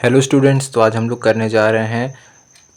Hello students, तो आज हम लोग करने जा रहे हैं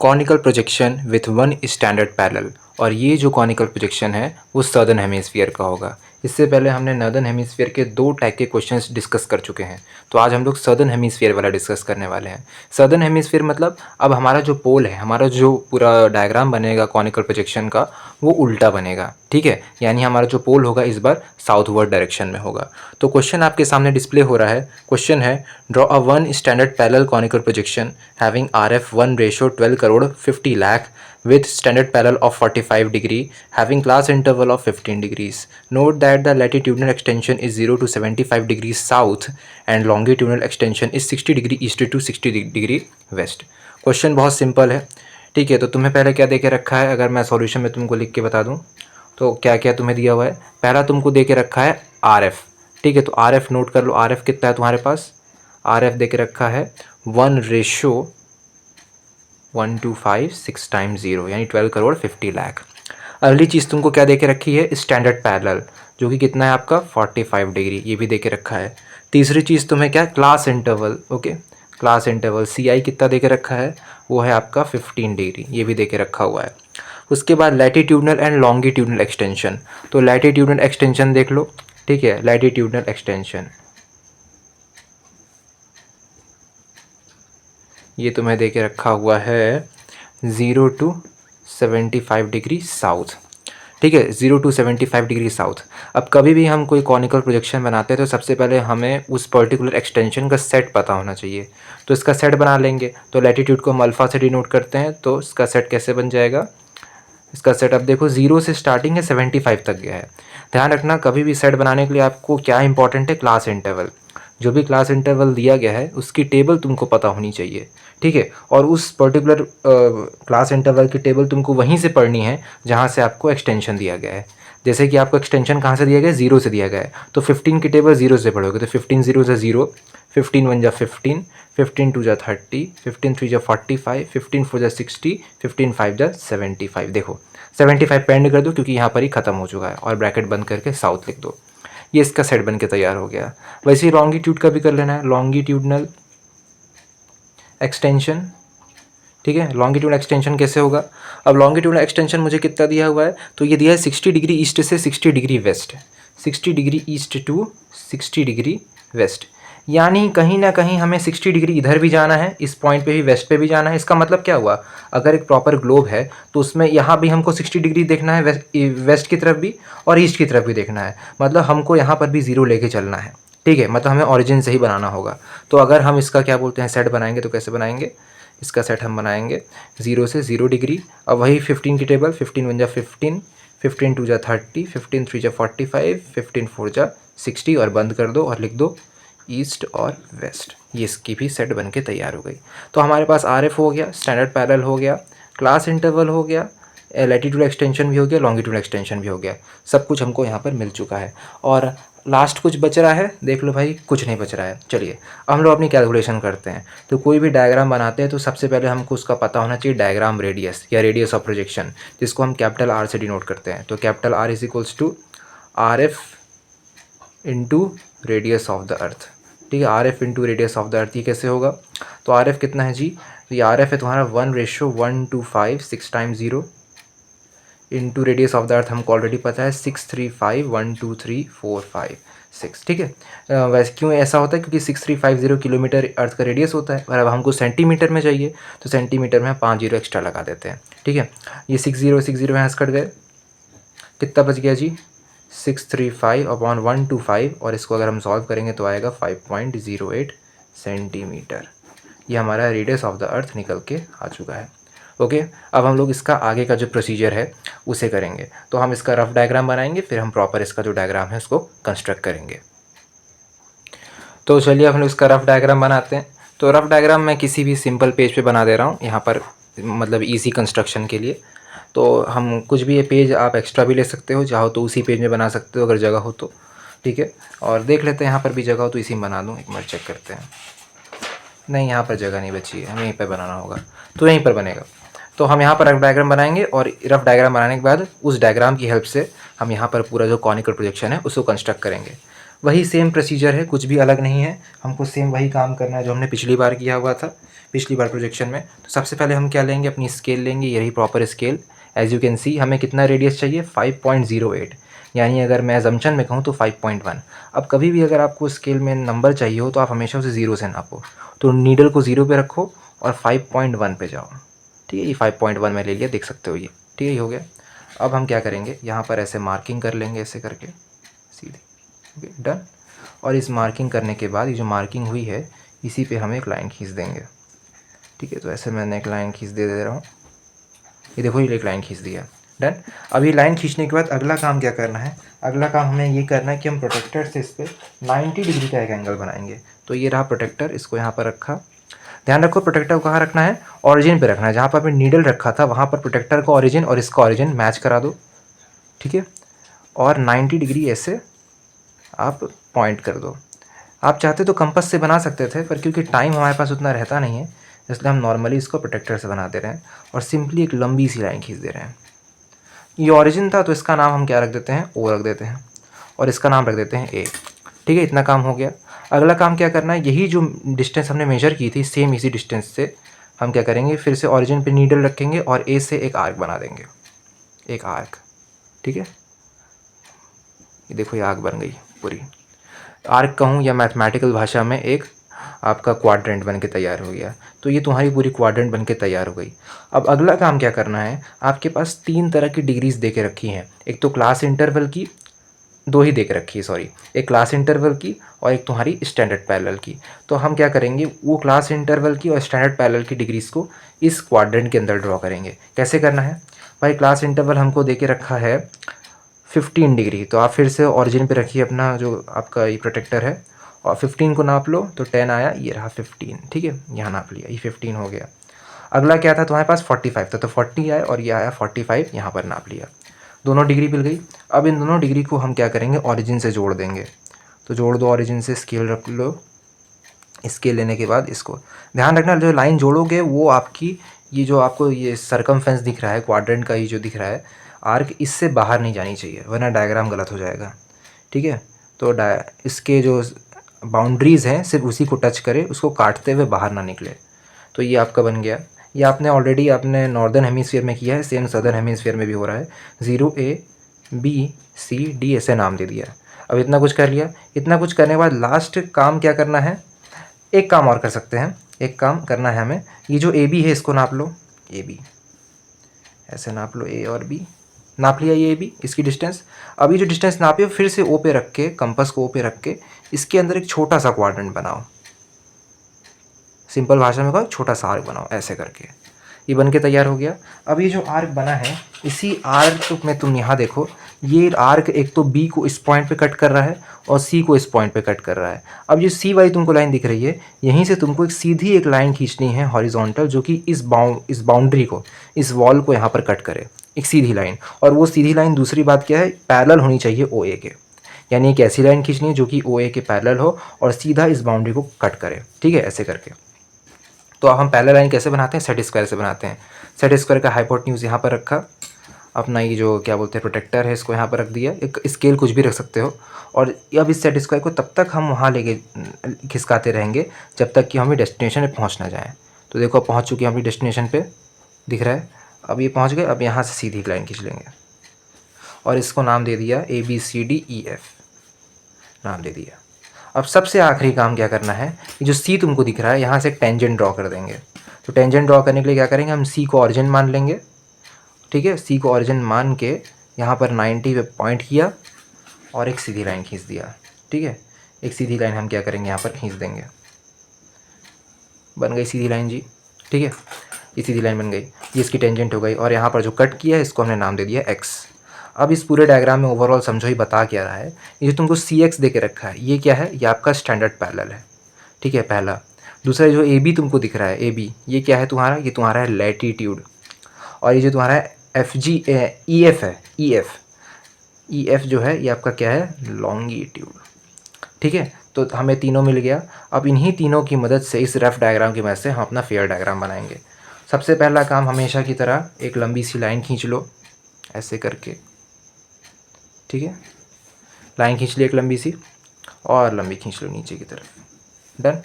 conical projection with one standard parallel. और ये जो कॉनिकल प्रोजेक्शन है वो सदर्न हेमिस्फीयर का होगा। इससे पहले हमने नॉर्दर्न हेमिस्फीयर के दो टाइप के क्वेश्चंस डिस्कस कर चुके हैं, तो आज हम लोग सदर्न हेमिस्फीयर वाला डिस्कस करने वाले हैं। सदर्न हेमिस्फीयर मतलब अब हमारा जो पोल है, हमारा जो पूरा डायग्राम बनेगा कॉनिकल प्रोजेक्शन का, वो उल्टा बनेगा। ठीक है, यानी हमारा जो पोल होगा इस बार साउथवर्ड डायरेक्शन में होगा। तो क्वेश्चन आपके सामने डिस्प्ले हो रहा है। क्वेश्चन है, draw a one standard parallel conical projection having RF1 ratio 12 crore 50 lakh with standard parallel of 45 degree having class interval of 15 degrees. Note that the latitudinal extension is 0 to 75 degrees south and longitudinal extension is 60 degree east to 60 degree west. Question बहुत simple है। ठीक है, तो तुम्हें पहले क्या दे के रखा है, अगर मैं सॉल्यूशन में तुमको लिख के बता दूं तो क्या क्या तुम्हें दिया हुआ है। पहला तुमको दे के रखा है RF। ठीक है, तो RF नोट कर लो। RF कितना है तुम्हारे पास? RF दे के रखा है 1:125 टाइम्स 0 यानी 12 करोड़ 50 लाख। अगली चीज़ तुमको क्या दे के रखी है? स्टैंडर्ड पैरेलल, जो कि कितना है आपका 45 डिग्री, ये भी दे के रखा है। तीसरी चीज़ तुम्हें क्या? Class interval. Okay, class interval CI कितना दे के रखा है? वो है आपका 15 डिग्री, ये भी दे के रखा हुआ है। उसके बाद लैटिट्यूडनल एंड लॉन्गिट्यूडनल एक्सटेंशन। तो लैटिट्यूडनल एक्सटेंशन देख लो। ठीक है, लैटिट्यूडनल एक्सटेंशन ये तुम्हें दे के रखा हुआ है 0 to 75 डिग्री साउथ। ठीक है, 0 to 75 डिग्री साउथ। अब कभी भी हम कोई कॉनिकल प्रोजेक्शन बनाते हैं तो सबसे पहले हमें उस पर्टिकुलर एक्सटेंशन का सेट पता होना चाहिए। तो इसका सेट बना लेंगे। तो लैटिट्यूड को हम अल्फ़ा से डिनोट करते हैं, तो इसका सेट कैसे बन जाएगा? इसका सेट अब देखो 0 से स्टार्टिंग है, 75 तक गया है। ध्यान रखना, कभी भी सेट बनाने के लिए आपको क्या इंपॉर्टेंट है? Class interval. जो भी क्लास इंटरवल दिया गया है उसकी टेबल तुमको पता होनी चाहिए। ठीक है, और उस पर्टिकुलर क्लास इंटरवल की टेबल तुमको वहीं से पढ़नी है जहाँ से आपको एक्सटेंशन दिया गया है। जैसे कि आपको एक्सटेंशन कहाँ से दिया गया है? 0 से दिया गया है, तो 15 की टेबल 0 से पढ़ोगे तो 15 0 से 0, 15 1 जा 15, 15 2 जा 30, 15 3 जा 45, 15 4 जा 60, 15 5 जा 75। देखो 75 पेंड कर दो क्योंकि यहाँ पर ही ख़त्म हो चुका है, और ब्रैकेट बंद करके साउथ लिख दो। ये इसका सेट बन के तैयार हो गया। वैसे ही लॉन्गिट्यूड का भी कर लेना है, लॉन्गिट्यूडनल एक्सटेंशन। ठीक है, लॉन्गिट्यूडनल एक्सटेंशन कैसे होगा? अब लॉन्गिट्यूडनल एक्सटेंशन मुझे कितना दिया हुआ है? तो ये दिया है 60 डिग्री ईस्ट से 60 degree west, 60 degree east to 60 degree west. यानी कहीं ना कहीं हमें 60 डिग्री इधर भी जाना है, इस पॉइंट पे भी वेस्ट पे भी जाना है। इसका मतलब क्या हुआ? अगर एक प्रॉपर ग्लोब है तो उसमें यहाँ भी हमको 60 डिग्री देखना है, वेस्ट की तरफ भी और ईस्ट की तरफ भी देखना है। मतलब हमको यहाँ पर भी ज़ीरो लेके चलना है। ठीक है, मतलब हमें ऑरिजिन से ही बनाना होगा। तो अगर हम इसका क्या बोलते हैं, सेट बनाएंगे, तो कैसे बनाएंगे? इसका सेट हम बनाएंगे 0 से 0 डिग्री। अब वही 15 की टेबल, 15 1 जा 15, 15 2 जा 30, 15 3 जा 45, 15 4 जा 60, और बंद कर दो और लिख दो ईस्ट और वेस्ट। ये इसकी भी सेट बन के तैयार हो गई। तो हमारे पास RF हो गया, स्टैंडर्ड पैरेलल हो गया, क्लास इंटरवल हो गया, लैटिट्यूड एक्सटेंशन भी हो गया, लॉन्गिट्यूड एक्सटेंशन भी हो गया। सब कुछ हमको यहाँ पर मिल चुका है। और लास्ट कुछ बच रहा है? देख लो भाई, कुछ नहीं बच रहा है। चलिए अब हम लोग अपनी कैलकुलेशन करते हैं। तो कोई भी डायग्राम बनाते हैं तो सबसे पहले हमको उसका पता होना चाहिए डायग्राम रेडियस या रेडियस ऑफ प्रोजेक्शन, जिसको हम कैपिटल R से डिनोट करते हैं। तो capital R is equals to RF into radius of the earth. ठीक है, RF into radius of the earth. ये कैसे होगा? तो RF कितना है जी? तो ये RF है तुम्हारा 1:125 times 0 into radius of the अर्थ हमको ऑलरेडी पता है 635 1 2 3 4 5 6। ठीक है, वैसे क्यों ऐसा होता है? क्योंकि 6350 किलोमीटर अर्थ का रेडियस होता है, और अब हमको सेंटीमीटर में चाहिए, तो सेंटीमीटर में 5 जीरो एक्स्ट्रा लगा देते हैं। ठीक है, ये 6 0 यहाँ कट गए, कितना बच गया जी? 635/125, और इसको अगर हम सॉल्व करेंगे तो आएगा 5.08 सेंटीमीटर। ये हमारा रेडियस ऑफ द अर्थ निकल के आ चुका है। ओके, अब हम लोग इसका आगे का जो प्रोसीजर है उसे करेंगे। तो हम इसका रफ डायग्राम बनाएंगे, फिर हम प्रॉपर इसका जो डायग्राम है उसको कंस्ट्रक्ट करेंगे। तो चलिए हम लोग इसका रफ डायग्राम बनाते हैं। तो रफ डायग्राम मैं किसी भी सिंपल पेज पे बना दे रहा हूँ यहाँ पर, मतलब इजी कंस्ट्रक्शन के लिए। तो हम कुछ भी, ये पेज आप एक्स्ट्रा भी ले सकते हो, चाहो तो उसी पेज में बना सकते हो अगर जगह हो तो। ठीक है, और देख लेते हैं यहाँ पर भी जगह हो तो इसी में बना दूँ। एक बार चेक करते हैं। नहीं, यहाँ पर जगह नहीं बची है, हमें यहीं पर बनाना होगा, तो यहीं पर बनेगा। तो हम यहाँ पर रफ डायग्राम बनाएंगे, और रफ डायग्राम बनाने के बाद उस डायग्राम की हेल्प से हम यहाँ पर पूरा जो कॉनिकल प्रोजेक्शन है उसको कंस्ट्रक्ट करेंगे। वही सेम प्रोसीजर है, कुछ भी अलग नहीं है, हमको सेम वही काम करना है जो हमने पिछली बार किया हुआ था, पिछली बार प्रोजेक्शन में। तो सबसे पहले हम क्या लेंगे, अपनी स्केल लेंगे, यही proper scale. As you can see हमें कितना रेडियस चाहिए, 5.08, यानी अगर मैं अजम्पशन में कहूँ तो 5.1। अब कभी भी अगर आपको स्केल में नंबर चाहिए हो तो आप हमेशा उसे ज़ीरो से नापो। तो नीडल को ज़ीरो पे रखो और 5.1 पे जाओ। ठीक है, ये 5.1 में ले लिया, देख सकते हो ये। ठीक है, ये हो गया। अब हम क्या करेंगे, यहाँ पर ऐसे मार्किंग कर लेंगे, ऐसे करके सीधे। Okay, done. और इस मार्किंग करने के बाद ये जो मार्किंग हुई है इसी पे हम एक लाइन खींच देंगे। ठीक है, तो ऐसे मैंने एक लाइन खींच दे रहा हूँ, ये देखो ये एक लाइन खींच दिया, डन। अब ये लाइन खींचने के बाद अगला काम क्या करना है, अगला काम हमें ये करना है कि हम प्रोटेक्टर से इस पर 90 डिग्री का एक एंगल बनाएंगे। तो ये रहा प्रोटेक्टर, इसको यहाँ पर रखा। ध्यान रखो प्रोटेक्टर को कहाँ रखना है, ऑरिजिन पे रखना है। जहाँ पर आपने नीडल रखा था वहाँ पर प्रोटेक्टर का ऑरिजिन और इसका ऑरिजिन मैच करा दो। ठीक है, और 90 डिग्री ऐसे आप पॉइंट कर दो। आप चाहते तो कंपास से बना सकते थे, पर क्योंकि टाइम हमारे पास उतना रहता नहीं है, इसलिए हम नॉर्मली इसको प्रोटेक्टर से बना दे रहे हैं और सिंपली एक लंबी सी लाइन खींच दे रहे हैं। ये ऑरिजिन था तो इसका नाम हम क्या रख देते हैं, ओ रख देते हैं, और इसका नाम रख देते हैं ए। ठीक है, इतना काम हो गया। अगला काम क्या करना है, यही जो डिस्टेंस हमने मेजर की थी सेम इसी डिस्टेंस से हम क्या करेंगे, फिर से ऑरिजिन पे नीडल रखेंगे और ए से एक आर्क बना देंगे, एक आर्क। ठीक है, ये देखो ये आर्क बन गई पूरी। आर्क कहूँ या मैथमेटिकल भाषा में एक आपका क्वाड्रेंट बन के तैयार हो गया। तो ये तुम्हारी पूरी क्वाड्रेंट बन के तैयार हो गई। अब अगला काम क्या करना है, आपके पास 3 तरह की डिग्रीज दे के रखी हैं। एक तो क्लास इंटरवल की, 2 ही दे के रखी है सॉरी, एक क्लास इंटरवल की और एक तुम्हारी स्टैंडर्ड पैरेलल की। तो हम क्या करेंगे, वो क्लास इंटरवल की और स्टैंडर्ड पैरेलल की डिग्रीज को इस क्वाड्रेंट के अंदर ड्रॉ करेंगे। कैसे करना है भाई, क्लास इंटरवल हमको दे के रखा है 15 डिग्री, तो आप फिर से ऑरिजिन पे रखिए अपना जो आपका ये प्रोटेक्टर है और 15 को नाप लो, तो 10 आया, ये रहा 15। ठीक है, यहाँ नाप लिया, ये 15 हो गया। अगला क्या था तुम्हारे पास, 45 था, तो 40 आया और ये आया 45, यहाँ पर नाप लिया, दोनों डिग्री मिल गई। अब इन दोनों डिग्री को हम क्या करेंगे, ऑरिजिन से जोड़ देंगे। तो जोड़ दो ऑरिजिन से, स्केल रख लो। स्केल लेने के बाद इसको ध्यान रखना, जो लाइन जोड़ोगे वो आपकी ये जो आपको ये सरकमफेरेंस दिख रहा है, क्वाड्रेंट का ये जो दिख रहा है आर्क, इससे बाहर नहीं जानी चाहिए वरना डायग्राम गलत हो जाएगा। ठीक है, तो इसके जो बाउंड्रीज़ हैं सिर्फ उसी को टच करे, उसको काटते हुए बाहर ना निकले। तो ये आपका बन गया। ये आपने ऑलरेडी आपने नॉर्दर्न हेमिस्फीयर में किया है, सेम सदर्न हेमिस्फीयर में भी हो रहा है। 0A B C D ऐसे नाम दे दिया। अब इतना कुछ कर लिया, इतना कुछ करने के बाद लास्ट काम क्या करना है, एक काम और कर सकते हैं, एक काम करना है हमें, ये जो AB है इसको नाप लो, AB ऐसे नाप लो, A और B नाप लिया, ये AB इसकी डिस्टेंस। अब ये जो डिस्टेंस नापी फिर से O पे रख के, कंपास को O पे रख के इसके अंदर एक छोटा सा क्वाड्रेंट बनाओ। सिंपल भाषा में कहो, छोटा सा आर्क बनाओ ऐसे करके। ये बन के तैयार हो गया। अब ये जो आर्क बना है, इसी आर्क में तुम यहाँ देखो, ये आर्क एक तो B को इस पॉइंट पे कट कर रहा है और C को इस पॉइंट पे कट कर रहा है। अब ये C वाली तुमको लाइन दिख रही है, यहीं से तुमको एक सीधी एक लाइन खींचनी है हॉरिजॉन्टल, जो कि इस बाउंड्री को, इस वॉल को यहाँ पर कट करे, एक सीधी लाइन। और वो सीधी लाइन दूसरी बात क्या है, पैरेलल होनी चाहिए OA के, यानी एक ऐसी लाइन खींचनी है जो कि OA के पैरेलल हो और सीधा इस बाउंड्री को कट करे। ठीक है, ऐसे करके। तो अब हम पैरेलल लाइन कैसे बनाते हैं, सेट स्क्वायर से बनाते हैं। सेट स्क्वायर का हाइपोटेन्यूज यहाँ पर रखा, अपना ये जो क्या बोलते हैं प्रोटेक्टर है इसको यहाँ पर रख दिया, एक स्केल कुछ भी रख सकते हो। और अब इस सेट स्क्वायर को तब तक हम वहाँ लेके खिसकाते रहेंगे जब तक कि हमें डेस्टिनेशन पे पहुँच ना जाए। तो देखो अब पहुँच चुके हैं अपनी डेस्टिनेशन पे, दिख रहा है, अब ये पहुँच गए। अब यहाँ से सीधी एक लाइन खींच लेंगे और इसको नाम दे दिया ABCDEF नाम दे दिया। अब सबसे आखिरी काम क्या करना है, ये जो C तुमको दिख रहा है यहाँ से एक टेंजेंट ड्रॉ कर देंगे। तो टेंजेंट ड्रॉ करने के लिए क्या करेंगे, हम C को ऑरिजिन मान लेंगे। ठीक है, C को ऑरिजिन मान के यहाँ पर 90 पे पॉइंट किया और एक सीधी लाइन खींच दिया। ठीक है, एक सीधी लाइन हम क्या करेंगे, यहाँ पर खींच देंगे, बन गई सीधी लाइन जी। ठीक है, ये सीधी लाइन बन गई, ये इसकी टेंजेंट हो गई। और यहाँ पर जो कट किया है इसको हमने नाम दे दिया X। अब इस पूरे डायग्राम में ओवरऑल समझो ही बता क्या रहा है, ये जो तुमको CX दे के रखा है ये क्या है, ये आपका स्टैंडर्ड पैरेलल है। ठीक है, पहला। दूसरा जो AB तुमको दिख रहा है AB, ये क्या है तुम्हारा, ये तुम्हारा है लैटीट्यूड। और ये जो तुम्हारा EF है, EF जो है ये आपका क्या है, लॉन्गिट्यूड। ठीक है, तो हमें तीनों मिल गया। अब इन्हीं तीनों की मदद से, इस रफ डायग्राम की मदद से हम अपना फेयर डायग्राम बनाएंगे। सबसे पहला काम हमेशा की तरह एक लंबी सी लाइन खींच लो ऐसे करके। ठीक है, लाइन खींच ली एक लंबी सी, और लंबी खींच लो नीचे की तरफ, डन,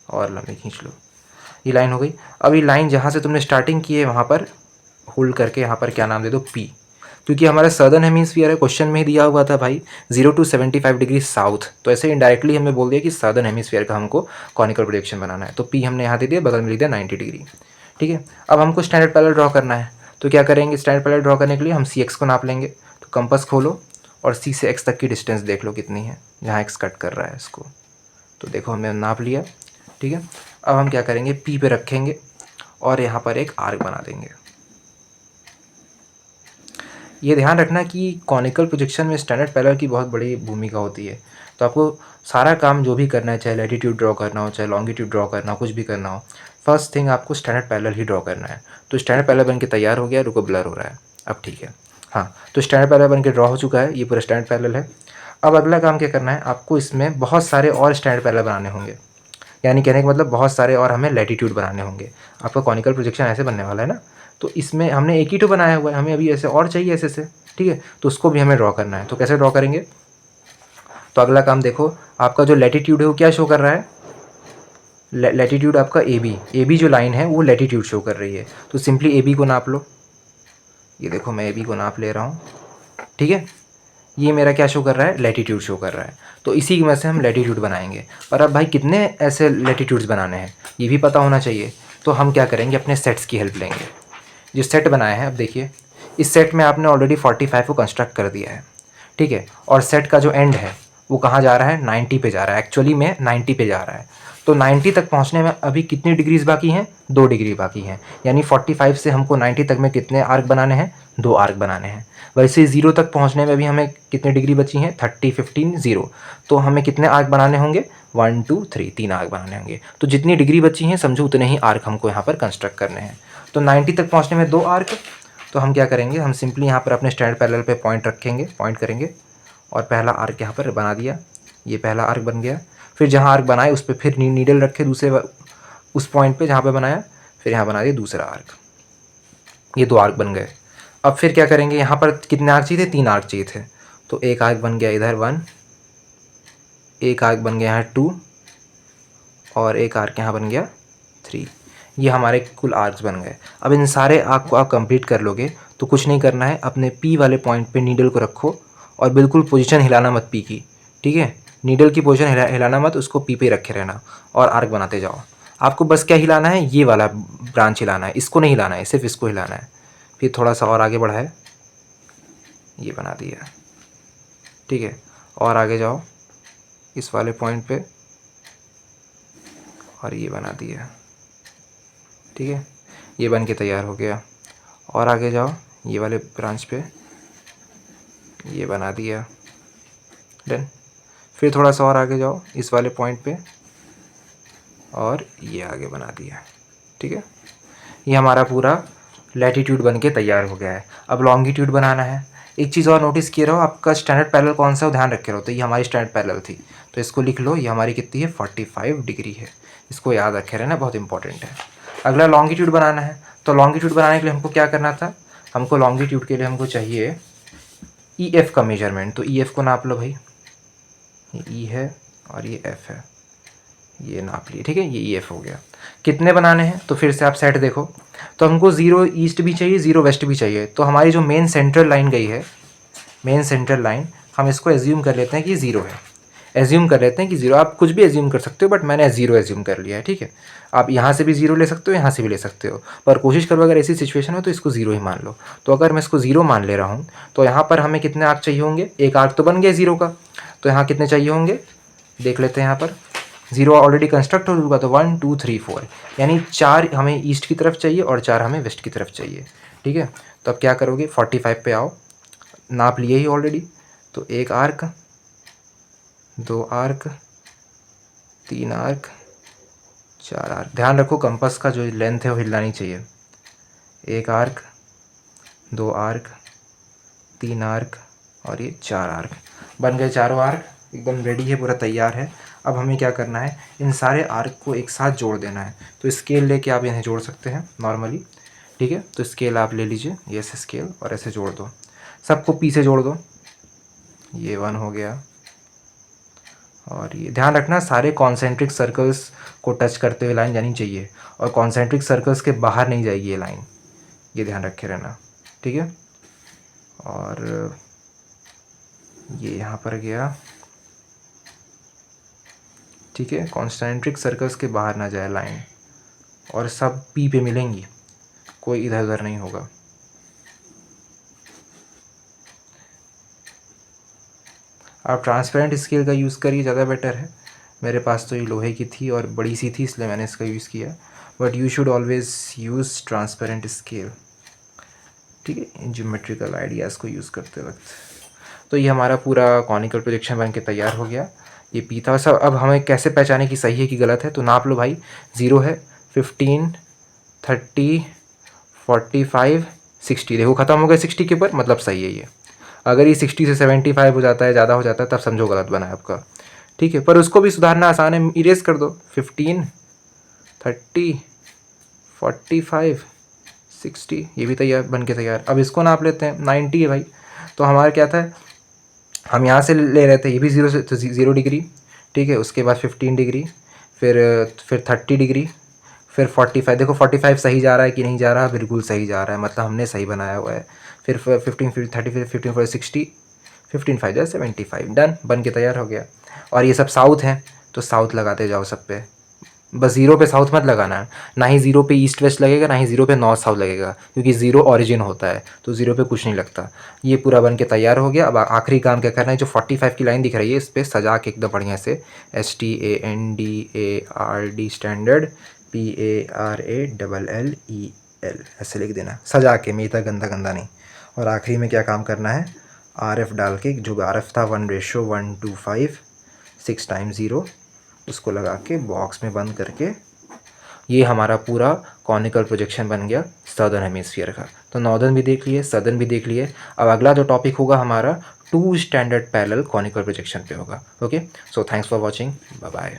और लंबी खींच लो, ये लाइन हो गई। अब ये लाइन जहाँ से तुमने स्टार्टिंग की है वहाँ पर होल्ड करके यहाँ पर क्या नाम दे दो, पी, क्योंकि हमारा सदर्न हेमिस्फीयर है, क्वेश्चन में ही दिया हुआ था भाई 0 to 75 डिग्री साउथ, तो ऐसे इनडायरेक्टली हमें बोल दिया कि सदर्न हेमिस्फीयर का हमको कॉनिकल प्रोजेक्शन बनाना है, तो पी हमने यहाँ दे दिया, बगल में लिख दिया 90 डिग्री। ठीक है, अब हमको स्टैंडर्ड पैरेलल ड्रॉ करना है, तो क्या करेंगे, स्टैंडर्ड पैरेलल ड्रॉ करने के लिए हम सी एक्स को नाप लेंगे, तो कंपास खोलो और सी से एक्स तक की डिस्टेंस देख लो कितनी है, जहाँ एक्स कट कर रहा है इसको, तो देखो हमने नाप लिया। ठीक है, अब हम क्या करेंगे, पी पे रखेंगे और यहाँ पर एक आर्क बना देंगे। ये ध्यान रखना कि कॉनिकल प्रोजेक्शन में स्टैंडर्ड पैरेलल की बहुत बड़ी भूमिका होती है, तो आपको सारा काम जो भी करना है, चाहे लैटिट्यूड ड्रॉ करना हो, चाहे लॉन्गिट्यूड ड्रॉ करना हो, कुछ भी करना हो, फर्स्ट थिंग आपको स्टैंडर्ड पैरेलल ही ड्रॉ करना है। तो स्टैंडर्ड पैरेलल बन के तैयार हो गया, रुको ब्लर हो रहा है, अब ठीक है, हाँ, तो स्टैंडर्ड पैरेलल बन के ड्रॉ हो चुका है, ये पूरा स्टैंडर्ड पैरेलल है। अब अगला काम क्या करना है, आपको इसमें बहुत सारे और स्टैंडर्ड पैरेलल बनाने होंगे, यानी कहने का मतलब बहुत सारे और हमें लैटिट्यूड बनाने होंगे। आपका कॉनिकल प्रोजेक्शन ऐसे बनने वाला है ना, तो इसमें हमने एक ही तो बनाया हुआ है, हमें अभी ऐसे और चाहिए ऐसे से, ठीक है, तो उसको भी हमें ड्रॉ करना है। तो कैसे ड्रॉ करेंगे, तो अगला काम देखो, आपका जो लैटिट्यूड है वो क्या शो कर रहा है, लैटिट्यूड आपका ए बी जो लाइन है वो लैटिट्यूड शो कर रही है, तो सिंपली ए बी को नाप लो, ये देखो मैं ए बी को नाप ले रहा हूँ। ठीक है, ये मेरा क्या शो कर रहा है, लैटिट्यूड शो कर रहा है, तो इसी में से हम लैटिट्यूड बनाएंगे। और अब भाई कितने ऐसे लैटिट्यूड्स बनाने हैं ये भी पता होना चाहिए, तो हम क्या करेंगे, अपने सेट्स की हेल्प लेंगे। जो सेट बनाए हैं, अब देखिए इस सेट में आपने ऑलरेडी 45 को कंस्ट्रक्ट कर दिया है, ठीक है, और सेट का जो एंड है वो कहाँ जा रहा है, 90 पे जा रहा है, एक्चुअली में 90 पे जा रहा है। तो 90 तक पहुँचने में अभी कितनी डिग्रीज बाकी हैं, 2 डिग्री बाकी हैं, यानी 45 से हमको 90 तक में कितने आर्क बनाने हैं, 2 आर्क बनाने हैं। वैसे 0 तक पहुँचने में भी हमें कितनी डिग्री बची हैं, 30, 15, 0, तो हमें कितने आर्क बनाने होंगे, 1, 2, 3, 3 आर्क बनाने होंगे। तो जितनी डिग्री बची हैं समझो उतने ही आर्क हमको यहाँ पर कंस्ट्रक्ट करने हैं। तो 90 तक पहुँचने में 2 आर्क, तो हम क्या करेंगे, हम सिंपली यहाँ पर अपने स्टैंडर्ड पैरेलल पे पॉइंट रखेंगे, पॉइंट करेंगे और पहला आर्क यहाँ पर बना दिया, ये पहला आर्क बन गया। फिर जहाँ आर्क बनाए उस पर फिर नीडल रखे दूसरे उस पॉइंट पे जहाँ पे बनाया, फिर यहाँ बना दिया दूसरा आर्क, ये 2 आर्क बन गए। अब फिर क्या करेंगे, यहाँ पर कितने आर्क चाहिए थे, 3 आर्क चाहिए थे, तो एक आर्क बन गया इधर 1, एक आर्क बन गया यहाँ 2 और एक आर्क यहाँ बन गया 3, ये हमारे कुल आर्क्स बन गए। अब इन सारे आर्क को आप कंप्लीट कर लोगे तो कुछ नहीं करना है, अपने पी वाले पॉइंट पे नीडल को रखो और बिल्कुल पोजीशन हिलाना मत पी की, ठीक है, नीडल की पोजीशन हिलाना मत, उसको पी पे रखे रहना और आर्क बनाते जाओ। आपको बस क्या हिलाना है, ये वाला ब्रांच हिलाना है, इसको नहीं हिलाना है, सिर्फ इसको हिलाना है। फिर थोड़ा सा और आगे बढ़ाए, ये बना दिया, ठीक है, और आगे जाओ इस वाले पॉइंट पे और ये बना दिया, ठीक है, ये बन के तैयार हो गया। और आगे जाओ ये वाले ब्रांच पे, ये बना दिया, डन। फिर थोड़ा सा और आगे जाओ इस वाले पॉइंट पे और ये आगे बना दिया, ठीक है, ये हमारा पूरा लैटिट्यूड बन के तैयार हो गया है। अब लॉन्गिट्यूड बनाना है। एक चीज़ और नोटिस किए रहो, आपका स्टैंडर्ड पैरेलल कौन सा, ध्यान रखे रहो, तो ये हमारी स्टैंडर्ड पैरेलल थी, तो इसको लिख लो, ये हमारी कितनी है, 45 डिग्री है, इसको याद रखे रहना, बहुत इंपॉर्टेंट है। अगला लॉन्गिट्यूड बनाना है, तो लॉन्गिट्यूड बनाने के लिए हमको क्या करना था, हमको लॉन्गिट्यूड के लिए हमको चाहिए ई एफ़ का मेजरमेंट, तो ई एफ़ को नाप लो भाई, ये ई है और ये एफ़ है, ये नाप लिए, ठीक है, ये ई एफ़ हो गया। कितने बनाने हैं, तो फिर से आप सेट देखो, तो हमको 0 ईस्ट भी चाहिए, 0 वेस्ट भी चाहिए, तो हमारी जो मेन सेंट्रल लाइन गई है, मेन सेंट्रल लाइन, हम इसको एज्यूम कर लेते हैं कि 0 है, एज्यूम कर लेते हैं कि 0, आप कुछ भी एज्यूम कर सकते हो बट मैंने 0 एज्यूम कर लिया है, ठीक है। आप यहाँ से भी 0 ले सकते हो, यहाँ से भी ले सकते हो, पर कोशिश करो अगर ऐसी सिचुएशन हो तो इसको 0 ही मान लो। तो अगर मैं इसको 0 मान ले रहा हूँ तो यहाँ पर हमें कितने आर्क चाहिए होंगे, एक आर्क तो बन गया 0 का, तो यहाँ कितने चाहिए होंगे देख लेते हैं। यहाँ पर 0 ऑलरेडी कंस्ट्रक्ट हो चुका, तो 1, 2, 3, 4, यानी 4 हमें ईस्ट की तरफ चाहिए और 4 हमें वेस्ट की तरफ चाहिए, ठीक है। तो अब क्या करोगे, 45 पे आओ, नाप लिए ही ऑलरेडी, तो एक आर्क, 2 आर्क, 3 आर्क, 4 आर्क, ध्यान रखो कंपास का जो लेंथ है वो हिलना नहीं चाहिए। एक आर्क, 2 आर्क, 3 आर्क और ये 4 आर्क, बन गए चारों आर्क, एकदम रेडी है, पूरा तैयार है। अब हमें क्या करना है, इन सारे आर्क को एक साथ जोड़ देना है, तो स्केल लेके आप इन्हें जोड़ सकते हैं नॉर्मली, ठीक है। तो स्केल आप ले लीजिए, ये ऐसे स्केल और ऐसे जोड़ दो, सबको पी से जोड़ दो, ये 1 हो गया और ये ध्यान रखना सारे कॉन्सेंट्रिक सर्कल्स को टच करते हुए लाइन जानी चाहिए और कॉन्सेंट्रिक सर्कल्स के बाहर नहीं जाएगी ये लाइन, ये ध्यान रखे रहना, ठीक है। और ये यहाँ पर गया, ठीक है, कॉन्सेंट्रिक सर्कल्स के बाहर ना जाए लाइन, और सब पी पे मिलेंगी, कोई इधर उधर नहीं होगा। आप ट्रांसपेरेंट स्केल का यूज़ करिए, ज़्यादा बेटर है। मेरे पास तो ये लोहे की थी और बड़ी सी थी इसलिए मैंने इसका यूज़ किया, but you should always use transparent scale, ठीक है, ज्योमेट्रिकल आइडियाज़ को यूज़ करते वक्त। तो ये हमारा पूरा कॉनिकल प्रोजेक्शन बन के तैयार हो गया। ये पी था सब। अब हमें कैसे पहचाने कि सही है कि गलत है, तो नाप लो भाई, 0 है, 15, 30, 45, 60, देखो ख़त्म हो गया 60 के ऊपर, मतलब सही है ये। अगर ये 60 से 75 हो जाता है, ज़्यादा हो जाता है, तब समझो गलत बना है आपका, ठीक है। पर उसको भी सुधारना आसान है, इरेज कर दो, 15, 30, 45, 60, ये भी तैयार बन के तैयार। अब इसको नाप लेते हैं, 90 है भाई, तो हमारा क्या था, हम यहाँ से ले रहे थे, ये भी 0 से, तो 0 डिग्री, ठीक है, उसके बाद 15 डिग्री, फिर 30 डिग्री, फिर 45, देखो 45 सही जा रहा है कि नहीं जा रहा, बिल्कुल सही जा रहा है, मतलब हमने सही बनाया हुआ है। फिर 15, फिर 30, फिर 15, फिर 60, 15 5 75, डन, बन के तैयार हो गया। और ये सब साउथ हैं तो साउथ लगाते जाओ सब पे, बस 0 पे साउथ मत लगाना है, ना ही 0 पे ईस्ट वेस्ट लगेगा, ना ही 0 पे नॉर्थ साउथ लगेगा, क्योंकि 0 ऑरिजिन होता है, तो 0 पे कुछ नहीं लगता। ये पूरा बन के तैयार हो गया। अब आखिरी काम क्या करना है, जो 45 की लाइन दिख रही है इस पर सजा के एकदम बढ़िया से STANDARD स्टैंडर्ड PARALLEL ऐसे लिख देना, सजा के, मेरा गंदा गंदा नहीं। और आखिरी में क्या काम करना है, RF डाल के, जो RF था 1:125, 6 × 0, उसको लगा के बॉक्स में बंद करके, ये हमारा पूरा कॉनिकल प्रोजेक्शन बन गया सदर्न हेमिस्फीयर का। तो नॉर्दर्न भी देख लिए, सदर्न भी देख लिए। अब अगला जो टॉपिक होगा हमारा 2 स्टैंडर्ड पैरेलल कॉनिकल प्रोजेक्शन पे होगा। Okay, so thanks for watching, bye bye.